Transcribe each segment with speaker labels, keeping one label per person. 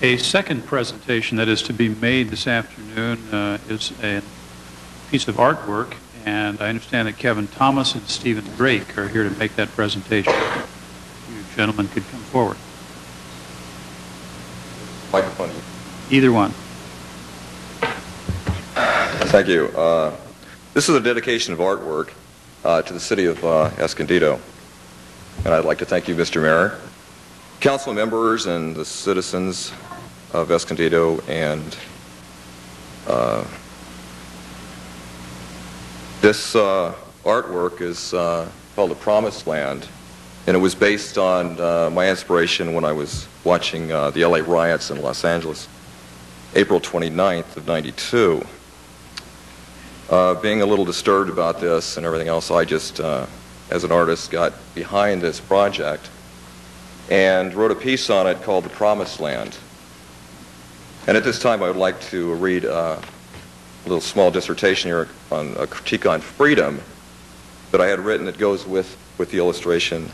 Speaker 1: A second presentation that is to be made this afternoon is a piece of artwork, and I understand that Kevin Thomas and StevenADrake are here to make that presentation. You gentlemen could come forward.
Speaker 2: Microphone.
Speaker 1: Either one.
Speaker 2: Thank you. This is a dedication of artwork to the city of Escondido, and I'd like to thank you, Mr. Mayor, council members, and the citizens of Escondido. And this artwork is called The Promised Land, and it was based on my inspiration when I was watching the LA riots in Los Angeles, April 29th of '92. Being a little disturbed about this and everything else, I just, as an artist, got behind this project and wrote a piece on it called The Promised Land. And at this time I would like to read a little small dissertation here on a critique on freedom that I had written that goes with the illustration.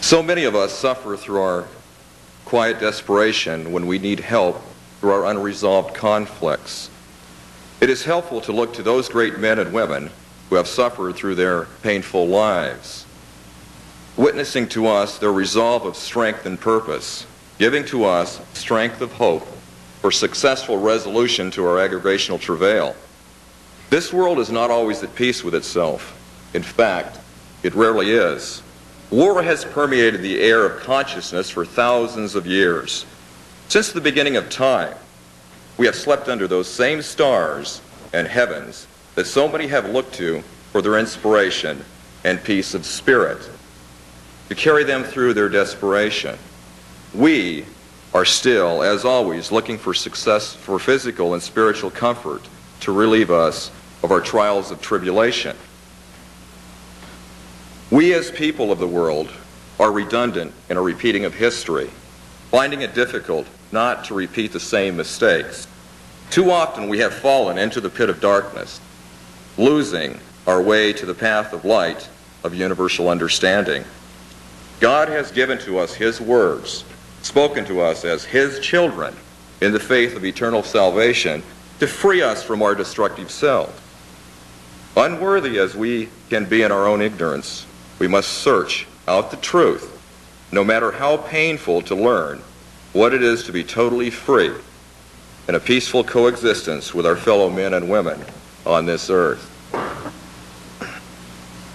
Speaker 2: So many of us suffer through our quiet desperation when we need help through our unresolved conflicts. It is helpful to look to those great men and women who have suffered through their painful lives, witnessing to us their resolve of strength and purpose, giving to us strength of hope for successful resolution to our aggravational travail. This world is not always at peace with itself. In fact, it rarely is. War has permeated the air of consciousness for thousands of years. Since the beginning of time, we have slept under those same stars and heavens that so many have looked to for their inspiration and peace of spirit, to carry them through their desperation. We are still, as always, looking for success, for physical and spiritual comfort to relieve us of our trials of tribulation. We as people of the world are redundant in a repeating of history, finding it difficult not to repeat the same mistakes. Too often we have fallen into the pit of darkness, losing our way to the path of light of universal understanding. God has given to us His words, spoken to us as His children in the faith of eternal salvation, to free us from our destructive self. Unworthy as we can be in our own ignorance, we must search out the truth, no matter how painful, to learn what it is to be totally free in a peaceful coexistence with our fellow men and women on this earth.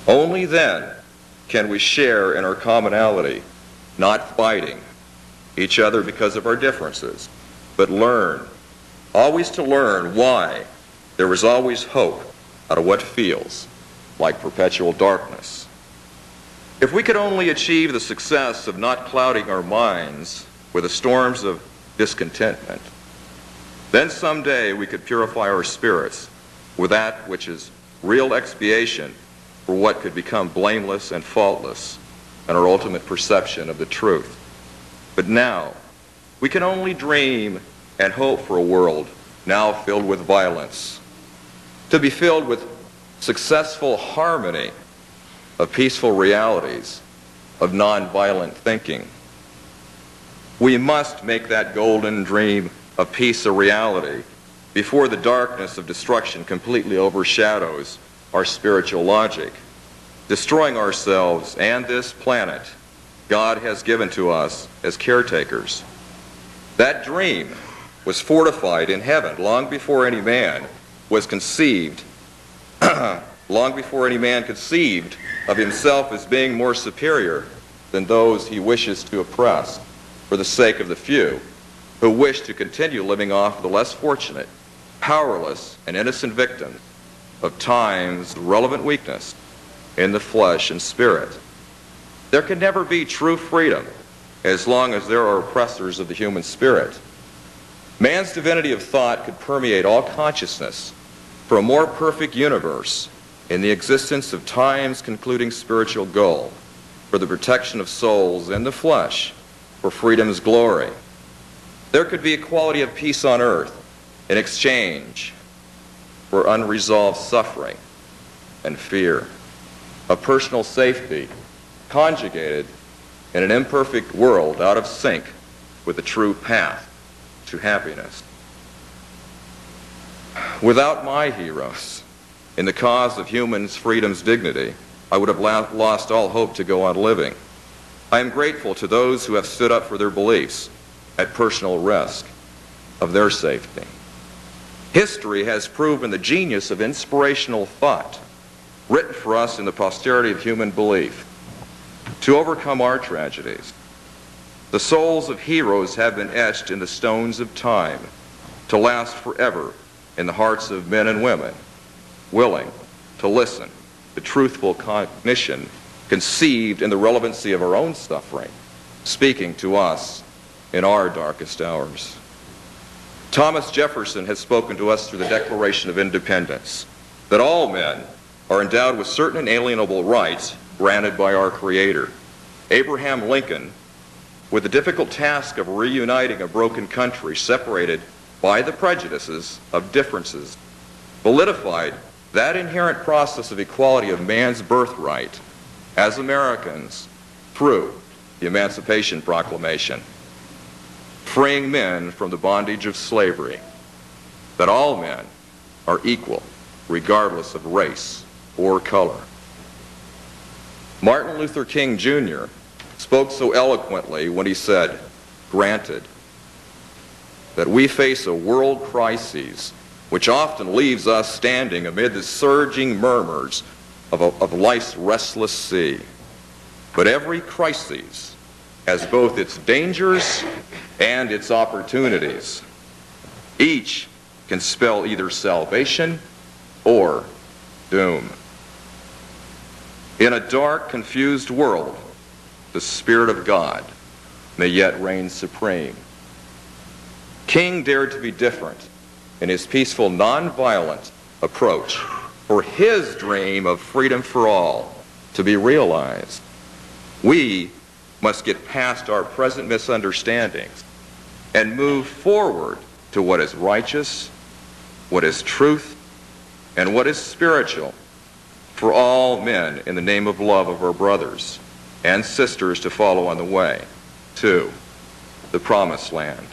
Speaker 2: Only then can we share in our commonality, not fighting each other because of our differences, but learn, always to learn why there is always hope out of what feels like perpetual darkness. If we could only achieve the success of not clouding our minds with the storms of discontentment, then someday we could purify our spirits with that which is real expiation for what could become blameless and faultless and our ultimate perception of the truth. But now, we can only dream and hope for a world now filled with violence, to be filled with successful harmony of peaceful realities, of nonviolent thinking. We must make that golden dream of peace a reality before the darkness of destruction completely overshadows our spiritual logic, destroying ourselves and this planet God has given to us as caretakers. That dream was fortified in heaven long before any man was conceived, long before any man conceived of himself as being more superior than those he wishes to oppress for the sake of the few who wish to continue living off the less fortunate, powerless, and innocent victims of time's relevant weakness in the flesh and spirit. There can never be true freedom as long as there are oppressors of the human spirit. Man's divinity of thought could permeate all consciousness for a more perfect universe in the existence of time's concluding spiritual goal, for the protection of souls in the flesh, for freedom's glory. There could be a quality of peace on earth in exchange for unresolved suffering and fear, a personal safety conjugated in an imperfect world out of sync with the true path to happiness. Without my heroes in the cause of humans' freedom's dignity, I would have lost all hope to go on living. I am grateful to those who have stood up for their beliefs at personal risk of their safety. History has proven the genius of inspirational thought, written for us in the posterity of human belief, to overcome our tragedies. The souls of heroes have been etched in the stones of time to last forever in the hearts of men and women, willing to listen to truthful cognition conceived in the relevancy of our own suffering, speaking to us in our darkest hours. Thomas Jefferson has spoken to us through the Declaration of Independence, that all men are endowed with certain inalienable rights granted by our Creator. Abraham Lincoln, with the difficult task of reuniting a broken country separated by the prejudices of differences, validified that inherent process of equality of man's birthright as Americans through the Emancipation Proclamation, freeing men from the bondage of slavery, that all men are equal regardless of race or color. Martin Luther King Jr. spoke so eloquently when he said, "Granted that we face a world crisis which often leaves us standing amid the surging murmurs of life's restless sea, but every crisis has both its dangers and its opportunities. Each can spell either salvation or doom. In a dark, confused world, the Spirit of God may yet reign supreme." King dared to be different in his peaceful, nonviolent approach for his dream of freedom for all to be realized. We must get past our present misunderstandings and move forward to what is righteous, what is truth, and what is spiritual for all men in the name of love of our brothers and sisters to follow on the way to the promised land.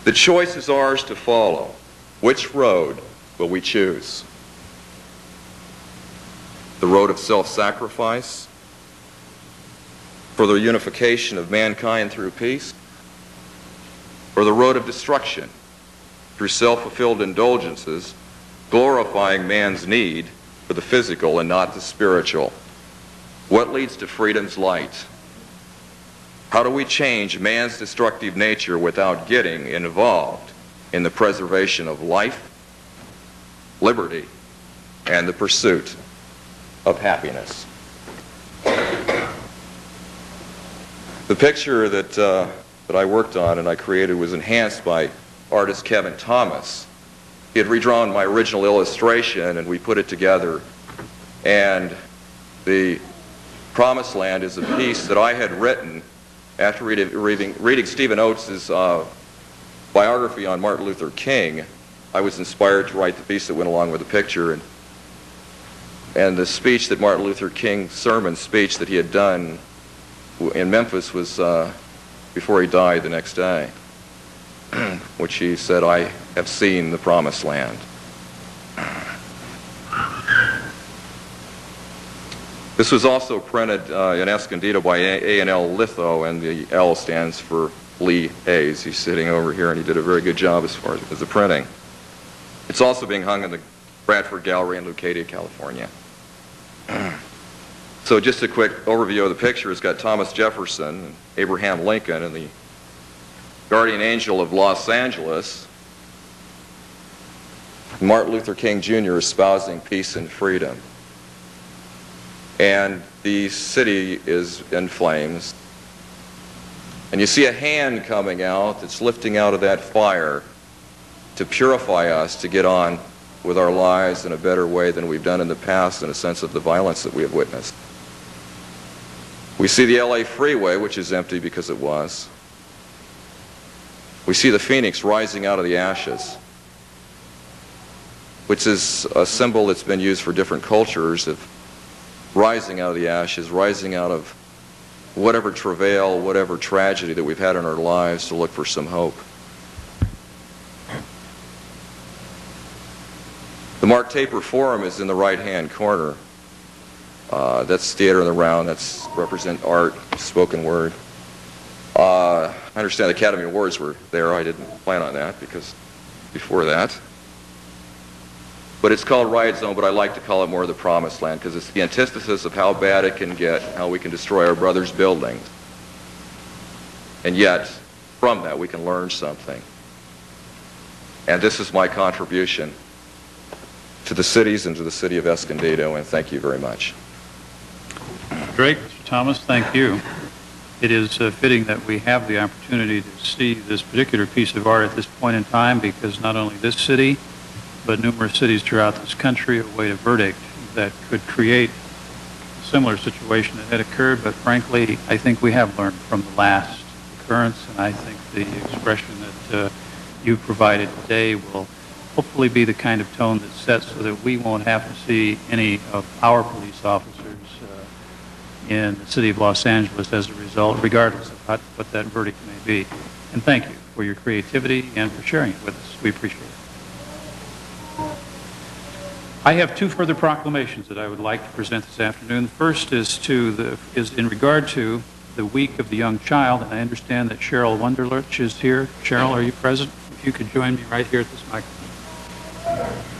Speaker 2: The choice is ours to follow. Which road will we choose? The road of self-sacrifice for the unification of mankind through peace, or the road of destruction through self-fulfilled indulgences, glorifying man's need for the physical and not the spiritual? What leads to freedom's light? How do we change man's destructive nature without getting involved in the preservation of life, liberty, and the pursuit of happiness? The picture that I worked on and I created was enhanced by artist Kevin Thomas. He had redrawn my original illustration and we put it together, and the Promised Land is a piece that I had written after reading Stephen Oates' biography on Martin Luther King. I was inspired to write the piece that went along with the picture, and the speech that Martin Luther King, sermon speech that he had done in Memphis was before he died the next day, which he said, "I have seen the Promised Land." This was also printed in Escondido by A&L Litho, and the L stands for Lee Hayes. He's sitting over here, and he did a very good job as far as the printing. It's also being hung in the Bradford Gallery in Leucadia, California. So just a quick overview of the picture. It's got Thomas Jefferson, and Abraham Lincoln, and the guardian angel of Los Angeles, Martin Luther King Jr. espousing peace and freedom. And the city is in flames. And you see a hand coming out that's lifting out of that fire to purify us, to get on with our lives in a better way than we've done in the past, in a sense of the violence that we have witnessed. We see the LA freeway, which is empty because it was. We see the phoenix rising out of the ashes, which is a symbol that's been used for different cultures of rising out of the ashes, rising out of whatever travail, whatever tragedy that we've had in our lives, to look for some hope. The Mark Taper Forum is in the right-hand corner. That's Theater in the Round. That's represent art, spoken word. I understand the Academy Awards were there. I didn't plan on that because before that. But it's called Riot Zone, but I like to call it more the Promised Land because it's the antithesis of how bad it can get, how we can destroy our brothers' buildings. And yet, from that, we can learn something. And this is my contribution to the cities and to the city of Escondido, and thank you very much.
Speaker 1: Drake, Mr. Thomas, thank you. It is fitting that we have the opportunity to see this particular piece of art at this point in time because not only this city, but numerous cities throughout this country await a verdict that could create a similar situation that had occurred, but frankly, I think we have learned from the last occurrence, and I think the expression that you provided today will hopefully be the kind of tone that's set so that we won't have to see any of our police officers in the city of Los Angeles as a result, regardless of what that verdict may be. And thank you for your creativity and for sharing it with us. We appreciate it. I have two further proclamations that I would like to present this afternoon. The first is in regard to the Week of the Young Child, and I understand that Cheryl Wunderlich is here. Cheryl, are you present? If you could join me right here at this microphone.